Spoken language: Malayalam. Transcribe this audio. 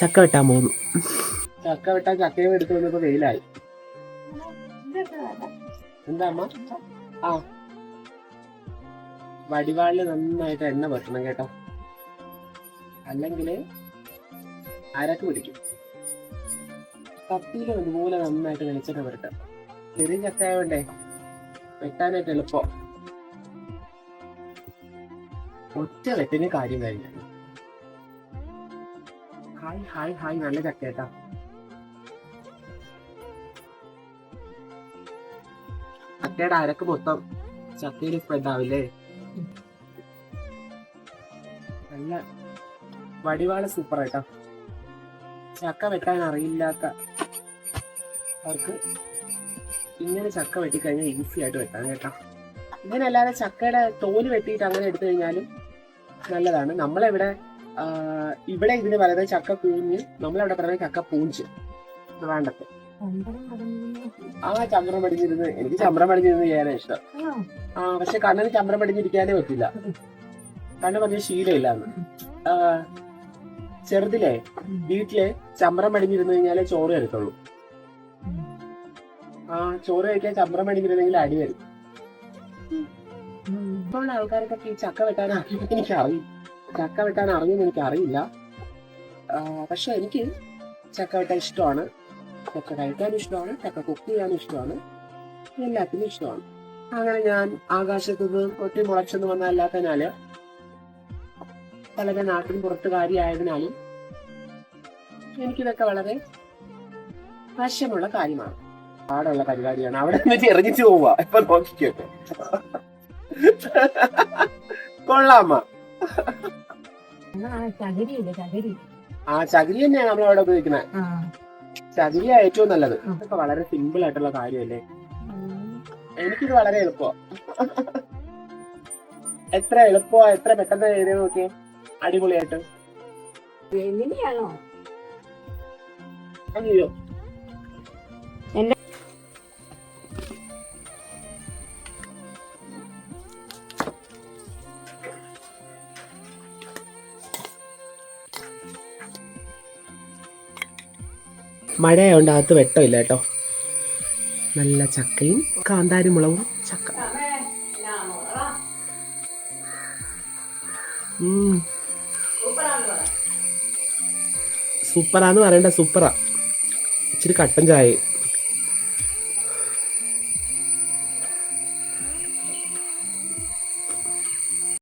ചക്ക വെട്ടാൻ പോകുന്നു. ചക്ക വെട്ടാൻ ചക്കയും എടുത്തു വന്നപ്പോ വെയിലായി. എന്താ അമ്മ? ആ, വടിവാളില് നന്നായിട്ട് എണ്ണ വെട്ടണം കേട്ടോ, അല്ലെങ്കിൽ അരക്ക് പിടിക്കും. കത്തിയിലും ഇതുപോലെ നന്നായിട്ട് വെളിച്ചെണ്ണ വരട്ടെ. ചെറിയ ചക്ക ആയതുകൊണ്ടേ വെട്ടാനായിട്ട് എളുപ്പം. ഒറ്റ വെട്ടിന് കാര്യം കഴിഞ്ഞു. ഹായ് ഹായ് ഹായ്, നല്ല ചക്ക കേട്ടാ. ചക്കയുടെ അരക്ക് മൊത്തം ചക്കയിൽ സ്പ്രെഡ് ആവില്ലേ? നല്ല വടിവാള സൂപ്പർ ആയിട്ടാ. ചക്ക വെട്ടാൻ അറിയില്ലാത്ത അവർക്ക് ഇങ്ങനെ ചക്ക വെട്ടിക്കഴിഞ്ഞാൽ ഈസി ആയിട്ട് വെട്ടാൻ കേട്ടോ. ഇങ്ങനെ അല്ലാതെ ചക്കയുടെ തോല് വെട്ടിയിട്ട് അങ്ങനെ എടുത്തു കഴിഞ്ഞാലും നല്ലതാണ്. നമ്മളെവിടെ ഇവിടെ ഇതിന് പറയുന്നത് ചക്ക കൂഞ്ഞ്, നമ്മളവിടെ പറയുന്നത് ചക്ക പൂഞ്ച്. വേണ്ടത് ആ ചമ്രം പടിഞ്ഞിരുന്ന്, എനിക്ക് ചമ്രം പടിഞ്ഞിരുന്ന് ചെയ്യാനാ ഇഷ്ടം. പക്ഷെ കണ്ണിന് ചമ്രം പടിഞ്ഞിരിക്കാനേ പറ്റില്ല, കണ്ണ് പറഞ്ഞ ശീലമില്ലാന്ന്. ചെറുതിലെ വീട്ടില് ചമ്രം പടിഞ്ഞിരുന്നു കഴിഞ്ഞാലേ ചോറ് കഴിക്കുള്ളൂ. ചോറ് കഴിക്കാൻ ചമ്രം പടിഞ്ഞിരുന്നെങ്കിൽ അടി വരും. ഇപ്പോഴുള്ള ആൾക്കാർക്കൊക്കെ ഈ ചക്ക വെട്ടാൻ ചക്ക വെട്ടാൻ അറിയുമെന്ന് എനിക്ക് അറിയില്ല. പക്ഷെ എനിക്ക് ചക്ക വെട്ടാൻ ഇഷ്ടമാണ്, ചക്ക കഴിക്കാനും ഇഷ്ടമാണ്, ചക്ക കുക്ക് ചെയ്യാനും ഇഷ്ടമാണ്, എല്ലാത്തിനും ഇഷ്ടമാണ്. അങ്ങനെ ഞാൻ ആകാശത്തുനിന്ന് ഒട്ടി മുളച്ചെന്ന് വന്ന അല്ലാത്തതിനാല് വളരെ നാട്ടിൻ പുറത്തുകാരിയായതിനാലും എനിക്കിതൊക്കെ വളരെ വശമുള്ള കാര്യമാണ്. പാടുള്ള പരിപാടിയാണ്. അവിടെ നിന്ന് ഇറങ്ങിച്ചു പോവാ. ഇപ്പൊ നോക്കിക്കോട്ടെ, കൊള്ളാമ്മ. ചകിരി തന്നെയാണ് നമ്മളവിടെ ഉപയോഗിക്കുന്നത്. ചകിരിയാ ഏറ്റവും നല്ലത്. ഇതൊക്കെ വളരെ സിമ്പിൾ ആയിട്ടുള്ള കാര്യമല്ലേ. എനിക്കിത് വളരെ എളുപ്പമാണ്. എത്ര എളുപ്പമാ, എത്ര പെട്ടെന്ന് ചെയ്തേ നോക്കിയേ, അടിപൊളിയായിട്ട്. അയ്യോ, മഴയായോണ്ട് അകത്ത് വെട്ടമില്ല കേട്ടോ. നല്ല ചക്കയും കാന്താരി മുളകും ചക്ക. സൂപ്പറാന്ന് പറയണ്ട, സൂപ്പറാ. ഇച്ചിരി കട്ടൻ ചായ.